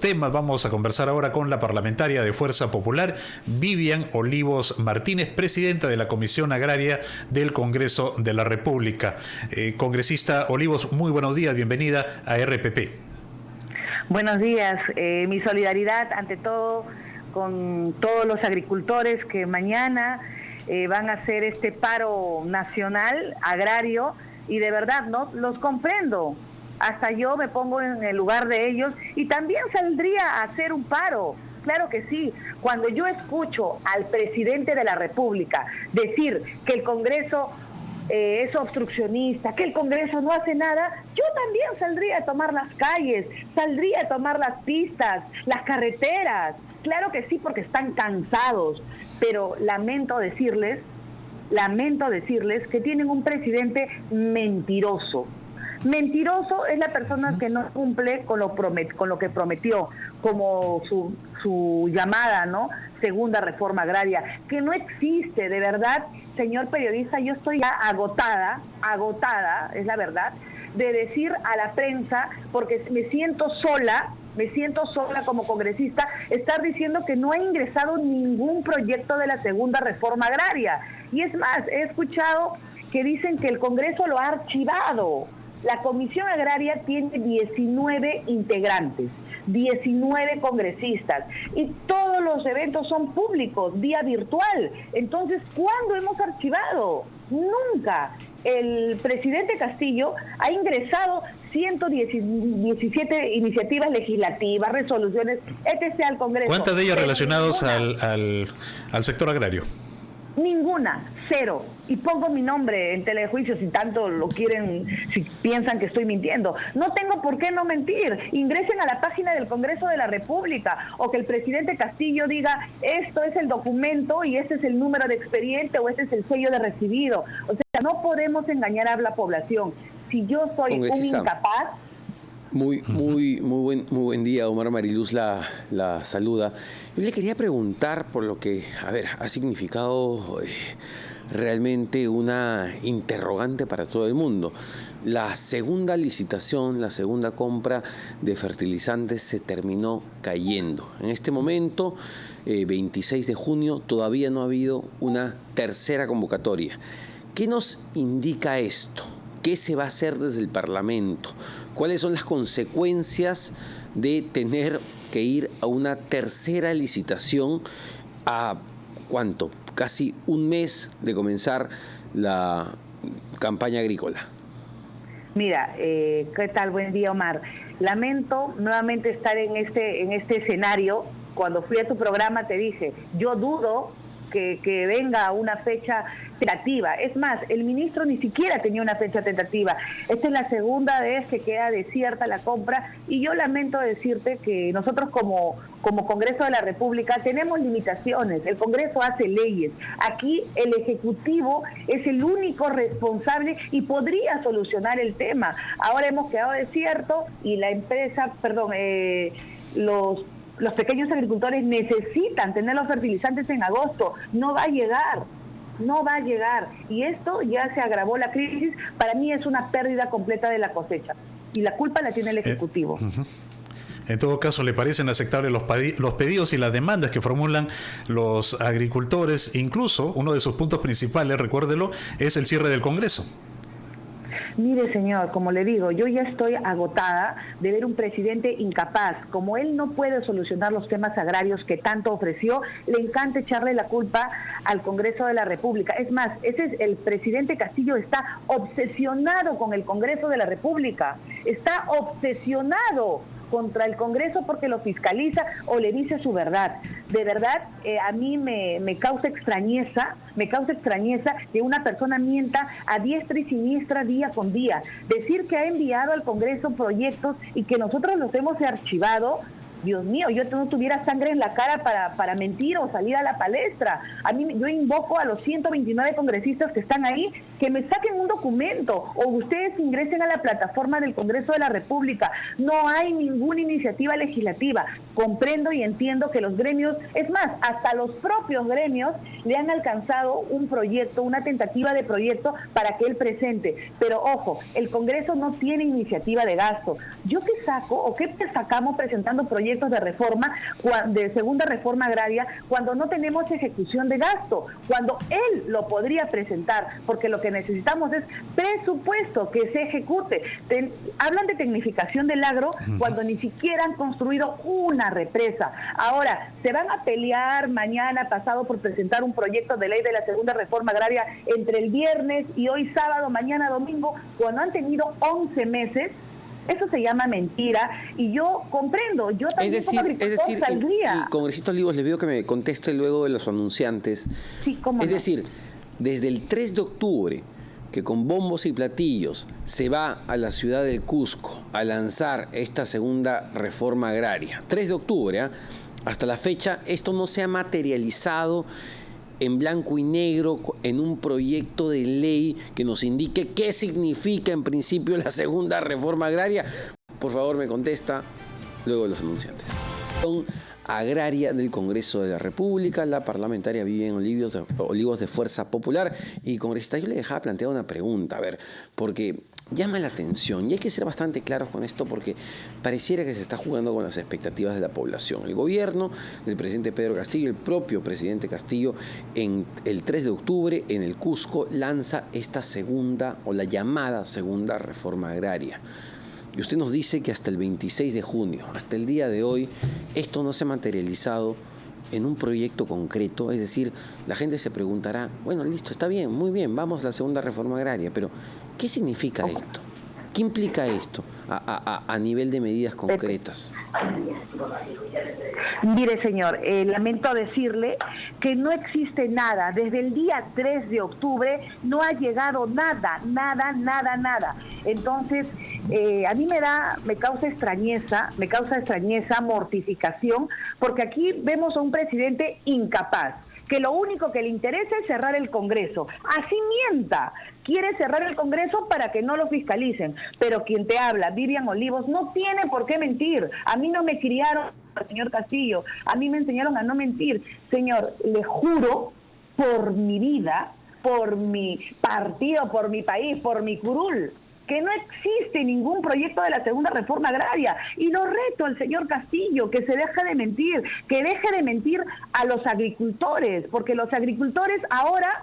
temas. Vamos a conversar ahora con la parlamentaria de Fuerza Popular, Vivian Olivos Martínez, presidenta de la Comisión Agraria del Congreso de la República. Congresista Olivos, muy buenos días, bienvenida a RPP. Buenos días, mi solidaridad ante todo con todos los agricultores que mañana van a hacer este paro nacional agrario, y de verdad no los comprendo. Hasta yo me pongo en el lugar de ellos y también saldría a hacer un paro. Claro que sí. Cuando yo escucho al presidente de la República decir que el Congreso es obstruccionista, que el Congreso no hace nada, yo también saldría a tomar las calles, saldría a tomar las pistas, las carreteras. Claro que sí, porque están cansados, pero lamento decirles que tienen un presidente mentiroso. Mentiroso es la persona que no cumple con lo que prometió, como su llamada, ¿no? Segunda reforma agraria, que no existe, de verdad, señor periodista. Yo estoy ya agotada, es la verdad, de decir a la prensa, porque me siento sola como congresista, estar diciendo que no ha ingresado ningún proyecto de la segunda reforma agraria. Y es más, he escuchado que dicen que el Congreso lo ha archivado. La Comisión Agraria tiene 19 integrantes, 19 congresistas, y todos los eventos son públicos, vía virtual. Entonces, ¿cuándo hemos archivado? Nunca. El presidente Castillo ha ingresado 117 iniciativas legislativas, resoluciones, etc. al Congreso. ¿Cuántas de ellas relacionadas al sector agrario? Ninguna, cero. Y pongo mi nombre en telejuicio si tanto lo quieren, si piensan que estoy mintiendo. No tengo por qué no mentir. Ingresen a la página del Congreso de la República, o que el presidente Castillo diga, esto es el documento y este es el número de expediente o este es el sello de recibido. O sea, no podemos engañar a la población. Si yo soy un incapaz... Muy buen día, Omar. Mariluz la saluda. Yo le quería preguntar por lo que, ha significado realmente una interrogante para todo el mundo. La segunda licitación, la segunda compra de fertilizantes se terminó cayendo. En este momento, 26 de junio, todavía no ha habido una tercera convocatoria. ¿Qué nos indica esto? ¿Qué se va a hacer desde el Parlamento? ¿Cuáles son las consecuencias de tener que ir a una tercera licitación a ¿cuánto? Casi un mes de comenzar la campaña agrícola. Mira, ¿qué tal? Buen día, Omar. Lamento nuevamente estar en este escenario. Cuando fui a tu programa te dije, yo dudo que venga una fecha tentativa. Es más, el ministro ni siquiera tenía una fecha tentativa. Esta es la segunda vez que queda desierta la compra, y yo lamento decirte que nosotros como Congreso de la República tenemos limitaciones. El Congreso hace leyes. Aquí el Ejecutivo es el único responsable y podría solucionar el tema. Ahora hemos quedado desierto y la empresa, los pequeños agricultores necesitan tener los fertilizantes en agosto. No va a llegar. Y esto ya se agravó la crisis. Para mí es una pérdida completa de la cosecha. Y la culpa la tiene el Ejecutivo. En todo caso, ¿le parecen aceptables los pedidos y las demandas que formulan los agricultores? Incluso, uno de sus puntos principales, recuérdelo, es el cierre del Congreso. Mire, señor, como le digo, yo ya estoy agotada de ver un presidente incapaz. Como él no puede solucionar los temas agrarios que tanto ofreció, le encanta echarle la culpa al Congreso de la República. Es más, el presidente Castillo está obsesionado con el Congreso de la República. Está obsesionado contra el Congreso porque lo fiscaliza o le dice su verdad. De verdad, a mí me causa extrañeza que una persona mienta a diestra y siniestra día con día. Decir que ha enviado al Congreso proyectos y que nosotros los hemos archivado. Dios mío, yo no tuviera sangre en la cara para mentir o salir a la palestra. Yo invoco a los 129 congresistas que están ahí que me saquen un documento, o ustedes ingresen a la plataforma del Congreso de la República. No hay ninguna iniciativa legislativa. Comprendo y entiendo que los gremios, es más, hasta los propios gremios le han alcanzado un proyecto, una tentativa de proyecto para que él presente. Pero ojo, el Congreso no tiene iniciativa de gasto. ¿Yo qué saco o qué sacamos presentando proyectos proyectos de reforma, de segunda reforma agraria, cuando no tenemos ejecución de gasto, cuando él lo podría presentar, porque lo que necesitamos es presupuesto que se ejecute. Hablan de tecnificación del agro cuando ni siquiera han construido una represa. Ahora, se van a pelear mañana, pasado, por presentar un proyecto de ley de la segunda reforma agraria entre el viernes y hoy sábado, mañana domingo, cuando han tenido 11 meses. Eso se llama mentira, y yo comprendo, yo también como agricultor saldría. Y congresista Olivos, le pido que me conteste luego de los anunciantes. Sí, cómo no. Decir, desde el 3 de octubre, que con bombos y platillos se va a la ciudad de Cusco a lanzar esta segunda reforma agraria, 3 de octubre, hasta la fecha, esto no se ha materializado en blanco y negro en un proyecto de ley que nos indique qué significa en principio la segunda reforma agraria. Por favor, me contesta luego de los anunciantes. Agraria del Congreso de la República, la parlamentaria Vivian Olivos de Fuerza Popular. Y congresista, yo le dejaba plantear una pregunta, a ver, porque llama la atención y hay que ser bastante claros con esto porque pareciera que se está jugando con las expectativas de la población. El gobierno del presidente Pedro Castillo, el propio presidente Castillo, en el 3 de octubre en el Cusco lanza esta segunda o la llamada segunda reforma agraria. Y usted nos dice que hasta el 26 de junio, hasta el día de hoy, esto no se ha materializado en un proyecto concreto. Es decir, la gente se preguntará, bueno, listo, está bien, muy bien, vamos a la segunda reforma agraria, pero ¿qué significa esto? ¿Qué implica esto a nivel de medidas concretas? Mire, señor, lamento decirle que no existe nada. Desde el día 3 de octubre no ha llegado nada. Entonces, a mí me causa extrañeza, mortificación, porque aquí vemos a un presidente incapaz, que lo único que le interesa es cerrar el Congreso. Así mienta. Quiere cerrar el Congreso para que no lo fiscalicen. Pero quien te habla, Vivian Olivos, no tiene por qué mentir. A mí no me criaron, señor Castillo. A mí me enseñaron a no mentir. Señor, le juro por mi vida, por mi partido, por mi país, por mi curul, que no existe ningún proyecto de la segunda reforma agraria. Y lo reto al señor Castillo, que se deje de mentir, que deje de mentir a los agricultores, porque los agricultores ahora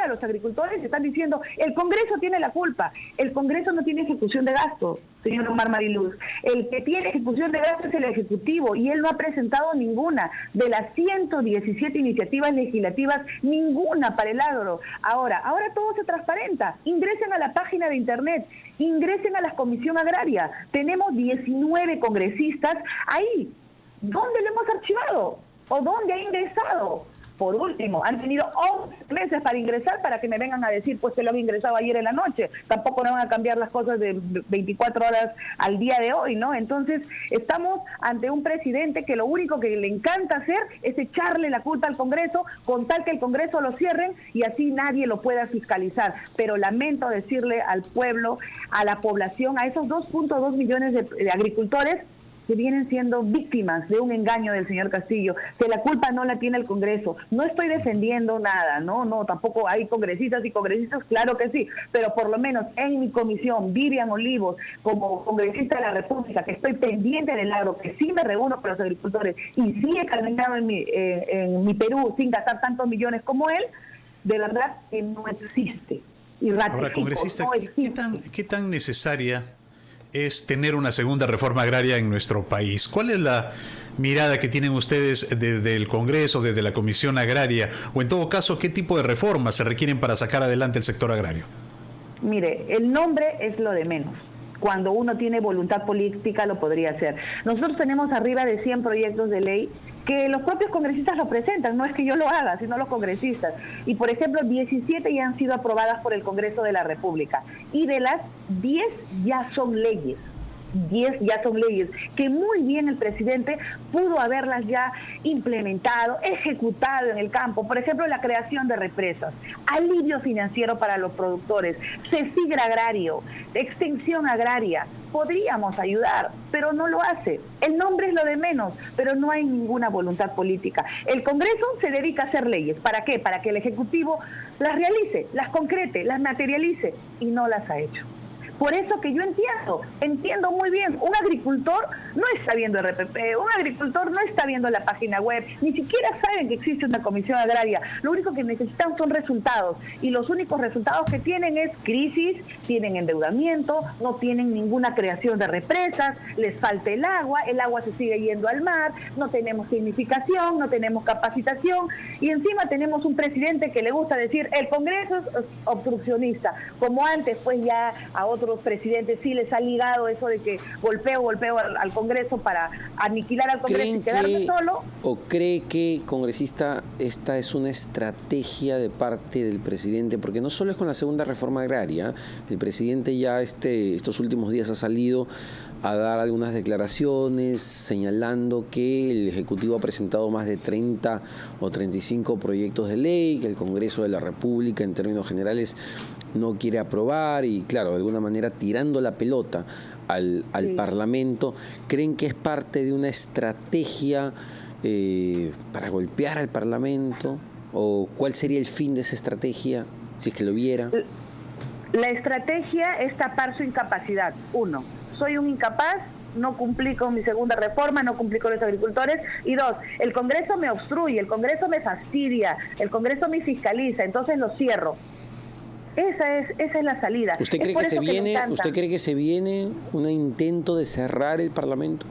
los agricultores están diciendo, el Congreso tiene la culpa. El Congreso no tiene ejecución de gasto, señor Omar Mariluz. El que tiene ejecución de gasto es el Ejecutivo, y él no ha presentado ninguna. De las 117 iniciativas legislativas, ninguna para el agro. Ahora todo se transparenta. Ingresen a la página de internet, ingresen a la Comisión Agraria. Tenemos 19 congresistas ahí. ¿Dónde lo hemos archivado? ¿O dónde ha ingresado? Por último, han tenido 11 meses para ingresar, para que me vengan a decir, pues, que lo han ingresado ayer en la noche. Tampoco no van a cambiar las cosas de 24 horas al día de hoy, ¿no? Entonces, estamos ante un presidente que lo único que le encanta hacer es echarle la culpa al Congreso, con tal que el Congreso lo cierren y así nadie lo pueda fiscalizar. Pero lamento decirle al pueblo, a la población, a esos 2.2 millones de agricultores, que vienen siendo víctimas de un engaño del señor Castillo, que la culpa no la tiene el Congreso. No estoy defendiendo nada, no, tampoco hay congresistas y congresistas, claro que sí, pero por lo menos en mi comisión, Vivian Olivos, como congresista de la República, que estoy pendiente del agro, que sí me reúno con los agricultores y sí he caminado en mi Perú sin gastar tantos millones como él, de verdad que no existe. Y ahora, congresista, no existe. ¿Qué tan necesaria es tener una segunda reforma agraria en nuestro país? ¿Cuál es la mirada que tienen ustedes desde el Congreso, desde la Comisión Agraria, o en todo caso, qué tipo de reformas se requieren para sacar adelante el sector agrario? Mire, el nombre es lo de menos. Cuando uno tiene voluntad política lo podría hacer. Nosotros tenemos arriba de 100 proyectos de ley que los propios congresistas lo presentan, no es que yo lo haga, sino los congresistas. Y por ejemplo, 17 ya han sido aprobadas por el Congreso de la República. Y de las 10 ya son leyes. 10 ya son leyes que muy bien el presidente pudo haberlas ya implementado, ejecutado en el campo. Por ejemplo, la creación de represas, alivio financiero para los productores, CECIGRA agrario, extensión agraria. Podríamos ayudar, pero no lo hace. El nombre es lo de menos, pero no hay ninguna voluntad política. El Congreso se dedica a hacer leyes. ¿Para qué? Para que el Ejecutivo las realice, las concrete, las materialice, y no las ha hecho. Por eso que yo entiendo muy bien, un agricultor no está viendo RPP, un agricultor no está viendo la página web, ni siquiera saben que existe una comisión agraria. Lo único que necesitan son resultados, y los únicos resultados que tienen es crisis, tienen endeudamiento, no tienen ninguna creación de represas, les falta el agua se sigue yendo al mar, no tenemos significación, no tenemos capacitación, y encima tenemos un presidente que le gusta decir el Congreso es obstruccionista, como antes pues ya a otros presidentes sí les ha ligado eso de que golpeo al Congreso para aniquilar al Congreso y quedarme solo. ¿O cree que, congresista, esta es una estrategia de parte del presidente? Porque no solo es con la segunda reforma agraria, el presidente ya estos últimos días ha salido a dar algunas declaraciones señalando que el Ejecutivo ha presentado más de 30 o 35 proyectos de ley, que el Congreso de la República en términos generales no quiere aprobar, y claro, de alguna manera tirando la pelota al Parlamento. ¿Creen que es parte de una estrategia para golpear al Parlamento? ¿O cuál sería el fin de esa estrategia, si es que lo viera? La estrategia es tapar su incapacidad. 1, soy un incapaz, no cumplí con mi segunda reforma, no cumplí con los agricultores. Y 2, el Congreso me obstruye, el Congreso me fastidia, el Congreso me fiscaliza, entonces lo cierro. Esa es la salida. ¿Usted cree que se viene un intento de cerrar el Parlamento?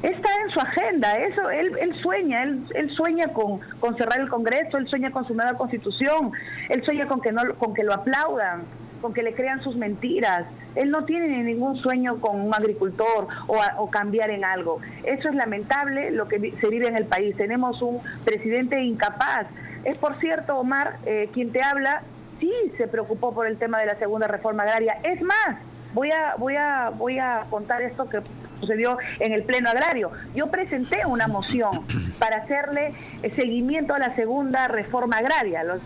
Está en su agenda, eso él sueña con cerrar el Congreso, él sueña con su nueva Constitución, él sueña con que lo aplaudan, con que le crean sus mentiras. Él no tiene ningún sueño con un agricultor o cambiar en algo. Eso es lamentable lo que se vive en el país. Tenemos un presidente incapaz. Es, por cierto, Omar, quien te habla, sí se preocupó por el tema de la segunda reforma agraria. Es más, voy a contar esto que sucedió en el Pleno Agrario. Yo presenté una moción para hacerle seguimiento a la segunda reforma agraria, los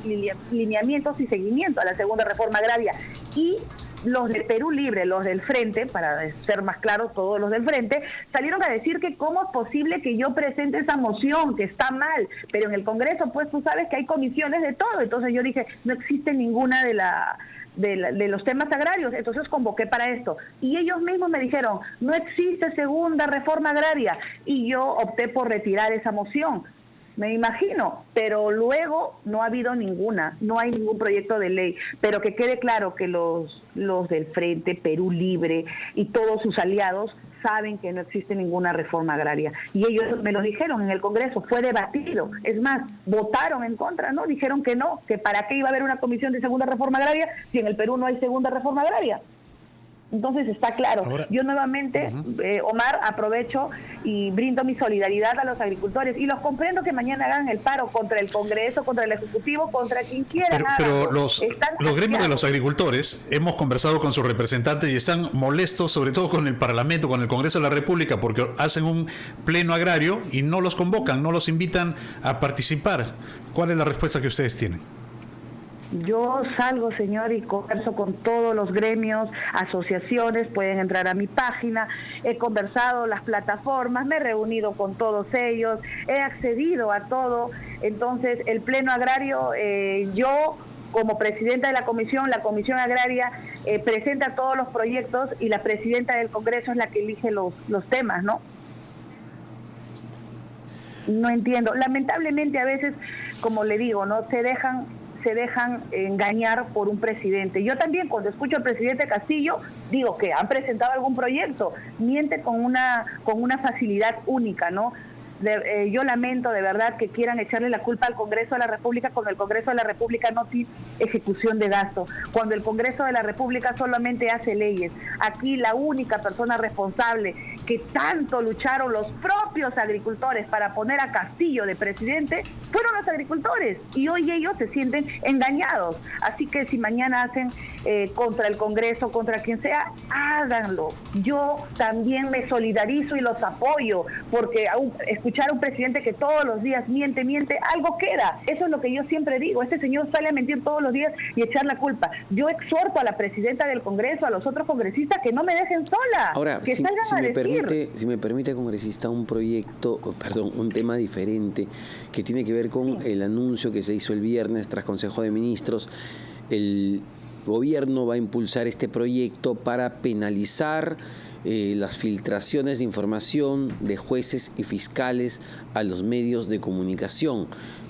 lineamientos y seguimiento a la segunda reforma agraria. Y los de Perú Libre, los del Frente, para ser más claros, todos los del Frente, salieron a decir que cómo es posible que yo presente esa moción, que está mal, pero en el Congreso, pues tú sabes que hay comisiones de todo. Entonces yo dije, no existe ninguna de los temas agrarios, entonces convoqué para esto. Y ellos mismos me dijeron, no existe segunda reforma agraria, y yo opté por retirar esa moción. Me imagino, pero luego no ha habido ninguna, no hay ningún proyecto de ley. Pero que quede claro que los del Frente, Perú Libre y todos sus aliados saben que no existe ninguna reforma agraria. Y ellos me lo dijeron en el Congreso, fue debatido. Es más, votaron en contra, ¿no? Dijeron que no, que para qué iba a haber una comisión de segunda reforma agraria si en el Perú no hay segunda reforma agraria. Entonces está claro. Ahora, yo nuevamente, Omar, aprovecho y brindo mi solidaridad a los agricultores y los comprendo que mañana hagan el paro contra el Congreso, contra el Ejecutivo, contra quien quiera. Pero los gremios de los agricultores, hemos conversado con sus representantes y están molestos sobre todo con el Parlamento, con el Congreso de la República, porque hacen un pleno agrario y no los convocan, no los invitan a participar. ¿Cuál es la respuesta que ustedes tienen? Yo salgo, señor, y converso con todos los gremios, asociaciones, pueden entrar a mi página, he conversado las plataformas, me he reunido con todos ellos, he accedido a todo. Entonces, el Pleno Agrario, yo como presidenta de la Comisión Agraria presenta todos los proyectos y la presidenta del Congreso es la que elige los temas, ¿no? No entiendo. Lamentablemente a veces, como le digo, no se dejan engañar por un presidente. Yo también, cuando escucho al presidente Castillo, digo que han presentado algún proyecto, miente con una facilidad única, ¿no? Yo lamento de verdad que quieran echarle la culpa al Congreso de la República cuando el Congreso de la República no tiene ejecución de gasto, cuando el Congreso de la República solamente hace leyes. Aquí la única persona responsable que tanto lucharon los propios agricultores para poner a Castillo de presidente fueron los agricultores, y hoy ellos se sienten engañados. Así que si mañana hacen contra el Congreso, contra quien sea, háganlo. Yo también me solidarizo y los apoyo, porque escuchar a un presidente que todos los días miente, algo queda. Eso es lo que yo siempre digo. Este señor sale a mentir todos los días y echar la culpa. Yo exhorto a la presidenta del Congreso, a los otros congresistas, que no me dejen sola. Ahora, que salgan a decir. Si me permite, congresista, un tema diferente que tiene que ver con el anuncio que se hizo el viernes tras Consejo de Ministros. El gobierno va a impulsar este proyecto para penalizar las filtraciones de información de jueces y fiscales a los medios de comunicación.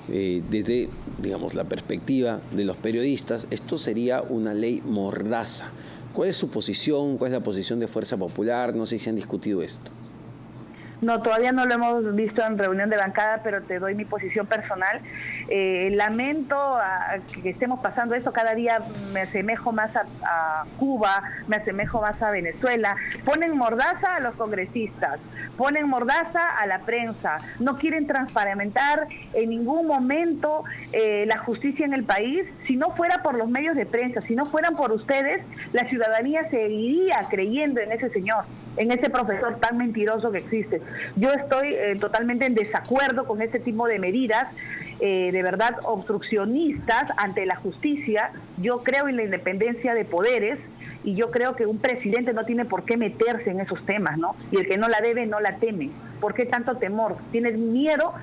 Desde, digamos, la perspectiva de los periodistas, esto sería una ley mordaza. ¿Cuál es su posición? ¿Cuál es la posición de Fuerza Popular? No sé si han discutido esto. No, todavía no lo hemos visto en reunión de bancada, pero te doy mi posición personal. Lamento que estemos pasando esto. Cada día me asemejo más a Cuba, me asemejo más a Venezuela. Ponen mordaza a los congresistas, ponen mordaza a la prensa. No quieren transparentar en ningún momento la justicia en el país. Si no fuera por los medios de prensa, si no fueran por ustedes, la ciudadanía seguiría creyendo en ese señor, en ese profesor tan mentiroso que existe. Yo estoy totalmente en desacuerdo con este tipo de medidas, de verdad obstruccionistas ante la justicia. Yo creo en la independencia de poderes y yo creo que un presidente no tiene por qué meterse en esos temas, ¿no? Y el que no la debe, no la teme. ¿Por qué tanto temor? Tienes miedo,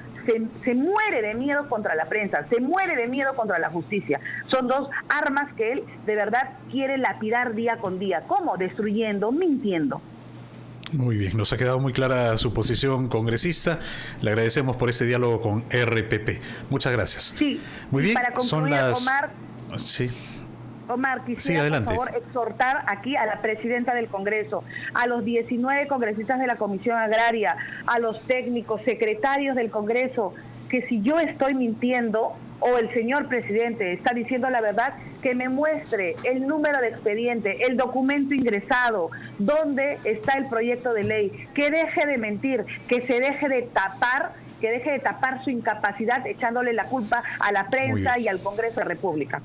se muere de miedo contra la prensa, se muere de miedo contra la justicia. Son dos armas que él de verdad quiere lapidar día con día. ¿Cómo? Destruyendo, mintiendo. Muy bien, nos ha quedado muy clara su posición, congresista. Le agradecemos por este diálogo con RPP. Muchas gracias. Sí, muy bien. Para concluir, son las... Omar, sí. Omar, quisiera, sí, adelante, por favor, exhortar aquí a la presidenta del Congreso, a los 19 congresistas de la Comisión Agraria, a los técnicos, secretarios del Congreso, que si yo estoy mintiendo o el señor presidente está diciendo la verdad, que me muestre el número de expediente, el documento ingresado, dónde está el proyecto de ley, que deje de mentir, que se deje de tapar su incapacidad echándole la culpa a la prensa y al Congreso de la República.